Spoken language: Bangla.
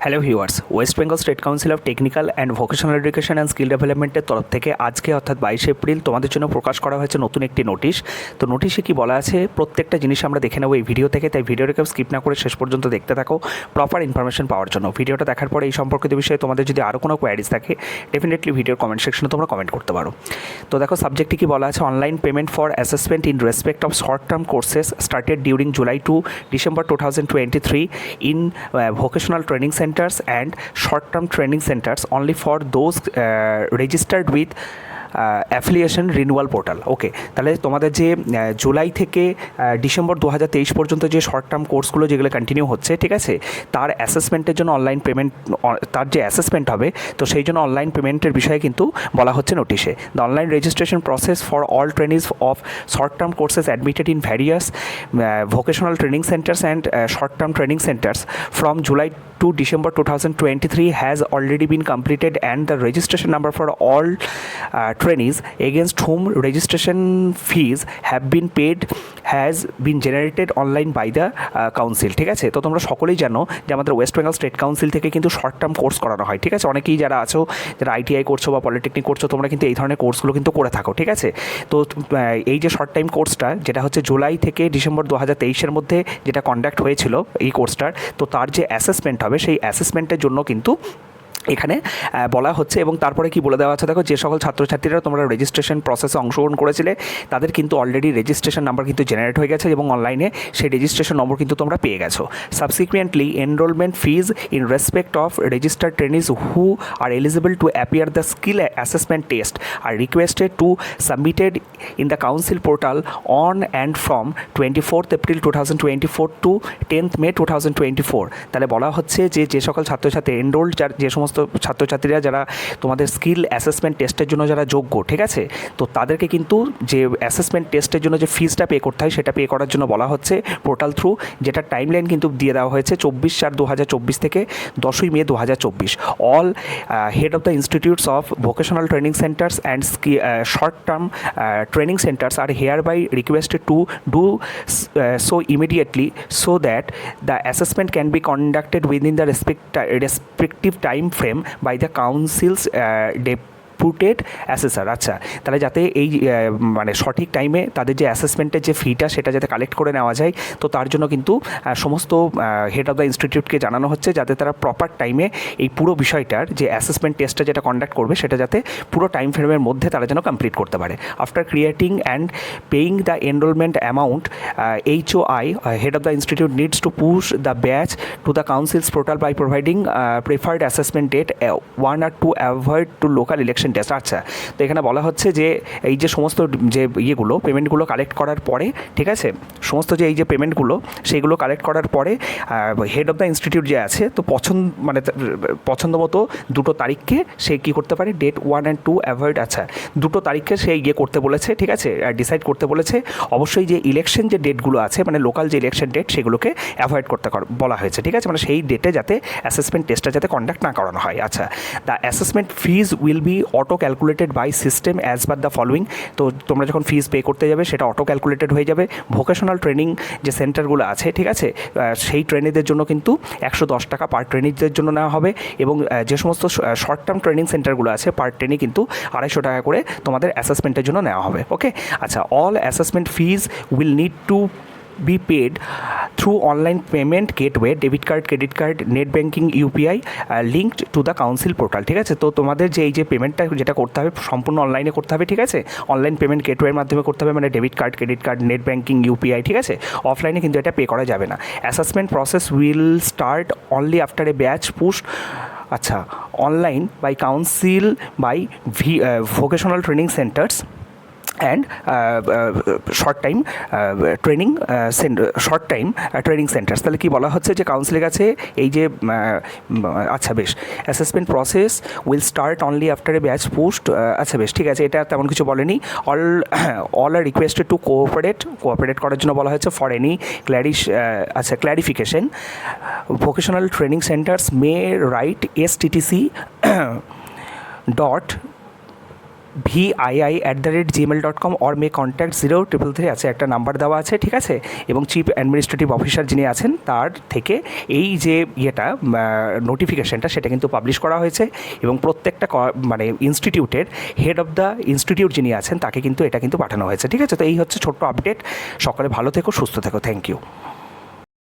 Hello viewers, West Bengal state council of technical and vocational education and skill ডেভেলপমেন্টের তরফ থেকে আজকে অর্থাৎ 22 এপ্রিল তোমাদের জন্য প্রকাশ করা হয়েছে নতুন একটি নোটিশ। তো নোটিশে কি বলা আছে প্রত্যেকটা জিনিস আমরা দেখে নেবো এই ভিডিও থেকে, তাই ভিডিওটাকে স্কিপ না করে শেষ পর্যন্ত দেখতে থাকো প্রপার ইনফরমেশন পাওয়ার জন্য। ভিডিওটা দেখার পরে এই সম্পর্কিত বিষয়ে তোমাদের যদি আরও কোনো কোয়ারিজ থাকে ডেফিনেটলি ভিডিওর কমেন্ট সেকশনে তোমরা কমেন্ট করতে পারো। তো দেখো সাবজেক্টে কি বলা আছে, online payment for assessment in respect of short term courses started during July to December 2023 in vocational training centers and short-term training centers only for those registered with affiliation renewal portal. Okay, তাহলে তোমাদের যে জুলাই থেকে ডিসেম্বর 2023 পর্যন্ত যে শর্ট টার্ম কোর্সগুলো যেগুলো কন্টিনিউ হচ্ছে, ঠিক আছে, তার অ্যাসেসমেন্টের জন্য অনলাইন পেমেন্ট, তার যে অ্যাসেসমেন্ট হবে তো সেই জন্য অনলাইন পেমেন্টের বিষয়ে কিন্তু বলা হচ্ছে নোটিশে। The online registration process for all trainees of short term courses admitted in various vocational training centres and short term training centres from July to December 2023 has already been completed, and the registration number for all trainees against whom registration fees have been paid has been generated online by the council। ঠিক আছে, তো তোমরা সকলেই জানো যে আমাদের ওয়েস্ট বেঙ্গল স্টেট কাউন্সিল থেকে কিন্তু শর্ট টার্ম কোর্স করানো হয়। ঠিক আছে, অনেকেই যারা আছো, যারা আইটিআই করছো বা পলিটেকনিক করছো, তোমরা কিন্তু এই ধরনের কোর্সগুলো কিন্তু করে থাকো। ঠিক আছে, তো এই যে শর্ট টাইম কোর্সটা যেটা হচ্ছে জুলাই থেকে ডিসেম্বর 2023-এর মধ্যে যেটা কন্ডাক্ট হয়েছিল এই কোর্সটার, তো তার যে অ্যাসেসমেন্ট হবে সেই অ্যাসেসমেন্টের জন্য কিন্তু এখানে বলা হচ্ছে। এবং তারপরে কি বলে দেওয়া আছে দেখো, যে সকল ছাত্রছাত্রীরা তোমরা রেজিস্ট্রেশন প্রসেসে অংশগ্রহণ করেছিলে তাদের কিন্তু অলরেডি রেজিস্ট্রেশন নাম্বার কিন্তু জেনারেট হয়ে গেছে এবং অনলাইনে সেই রেজিস্ট্রেশন নম্বর কিন্তু তোমরা পেয়ে গেছো। Subsequently enrolment fees in respect of registered trainees who are eligible to appear the skill assessment test are requested to submitted in the council portal on and from 24th April 2024 to 10th May 2024। তাহলে বলা হচ্ছে যে সকল ছাত্রছাত্রী এনরোল্ড, যে সমস্ত ছাত্রছাত্রীরা যারা তোমাদের স্কিল অ্যাসেসমেন্ট টেস্টের জন্য যারা যোগ্য, ঠিক আছে, তো তাদেরকে কিন্তু যে অ্যাসেসমেন্ট টেস্টের জন্য যে ফিজটা পে করতে হয় সেটা পে করার জন্য বলা হচ্ছে পোর্টাল থ্রু, যেটা টাইমলাইন কিন্তু দিয়ে দেওয়া হয়েছে 24/4/2024 থেকে 10ই মে 2024। All head of the institutes of vocational training centres and short term training centres are hereby requested to do so immediately so that the assessment can be conducted within the respective time frame by the council's deputed assessor। আচ্ছা, তাহলে যাতে এই মানে সঠিক টাইমে তাদের যে অ্যাসেসমেন্টের যে ফিটা সেটা যাতে কালেক্ট করে নেওয়া যায়, তো তার জন্য কিন্তু সমস্ত হেড অফ দ্য ইনস্টিটিউটকে জানানো হচ্ছে যাতে তারা প্রপার টাইমে এই পুরো বিষয়টার যে অ্যাসেসমেন্ট টেস্টটা যেটা কন্ডাক্ট করবে সেটা যাতে পুরো টাইম ফ্রেমের মধ্যে তারা যেন কমপ্লিট করতে পারে। After creating and paying the enrolment amount, HOI head of the institute needs to push the batch to the council's portal by providing preferred assessment date 1 or 2 avoid to local election test. আচ্ছা, তো এখানে বলা হচ্ছে যে এই যে সমস্ত যে ইয়েগুলো পেমেন্টগুলো কালেক্ট করার পরে, ঠিক আছে, সমস্ত যে এই যে পেমেন্টগুলো সেইগুলো কালেক্ট করার পরে হেড অফ দ্য ইনস্টিটিউট যে আছে তো পছন্দ মতো দুটো তারিখকে সে কী করতে পারে, ডেট 1 and 2 অ্যাভয়েড, আচ্ছা, দুটো তারিখকে সে ইয়ে করতে বলেছে, ঠিক আছে, ডিসাইড করতে বলেছে। অবশ্যই যে ইলেকশন যে ডেটগুলো আছে মানে লোকাল যে ইলেকশন ডেট সেগুলোকে অ্যাভয়েড করতে বলা হয়েছে। ঠিক আছে, মানে সেই ডেটে যাতে অ্যাসেসমেন্ট টেস্টটা যাতে কন্ডাক্ট না করানো হয়। আচ্ছা, the assessment fees will be auto calculated by system as per the following. তো তোমরা যখন ফিজ পে করতে যাবে সেটা অটো ক্যালকুলেটেড হয়ে যাবে। ভোকেশনাল ট্রেনিং যে সেন্টারগুলো আছে, ঠিক আছে, সেই ট্রেনিদের জন্য কিন্তু 110 টাকা পার ট্রেনিদের জন্য নেওয়া হবে এবং যে সমস্ত শর্ট টার্ম ট্রেনিং সেন্টারগুলো আছে পার ট্রেনে কিন্তু 250 টাকা করে তোমাদের অ্যাসেসমেন্টের জন্য নেওয়া হবে। ওকে, আচ্ছা, all assessment fees will need to be paid through online payment gateway, debit card, credit card, net banking, UPI linked to the council portal। ঠিক আছে, তো তোমাদের যে এই যে পেমেন্টটা যেটা করতে হবে সম্পূর্ণ অনলাইনে করতে হবে। ঠিক আছে, অনলাইন পেমেন্ট গেটওয়ের মাধ্যমে করতে হবে, মানে debit card, credit card, net banking, UPI। ঠিক আছে, অফলাইনে কিন্তু এটা পে করা যাবে না। Assessment process will start only after a batch push, আচ্ছা, online by council by vocational training centres and short time training centres. তাহলে কি বলা হচ্ছে যে কাউন্সিলের কাছে এই যে আচ্ছা বেশ, assessment process will start only after a batch post. আচ্ছা বেশ, ঠিক আছে, এটা তেমন কিছু বলেনি। অল আর রিকোয়েস্টেড টু কোঅপারেট করার জন্য বলা হয়েছে for any clarification vocational training saunters May right STTC VII@gmail.com or may contact 0333 আছে একটা নাম্বার দেওয়া আছে, ঠিক আছে। এবং চিফ অ্যাডমিনিস্ট্রেটিভ অফিসার যিনি আছেন তার থেকে এই যে নোটিফিকেশানটা সেটা কিন্তু পাবলিশ করা হয়েছে এবং প্রত্যেকটা মানে ইনস্টিটিউটের হেড অফ দ্য ইনস্টিটিউট যিনি আছেন তাকে কিন্তু এটা কিন্তু পাঠানো হয়েছে, ঠিক আছে। তো এই হচ্ছে ছোট্ট আপডেট। সকালে ভালো থেকো, সুস্থ থেকো, থ্যাংক ইউ।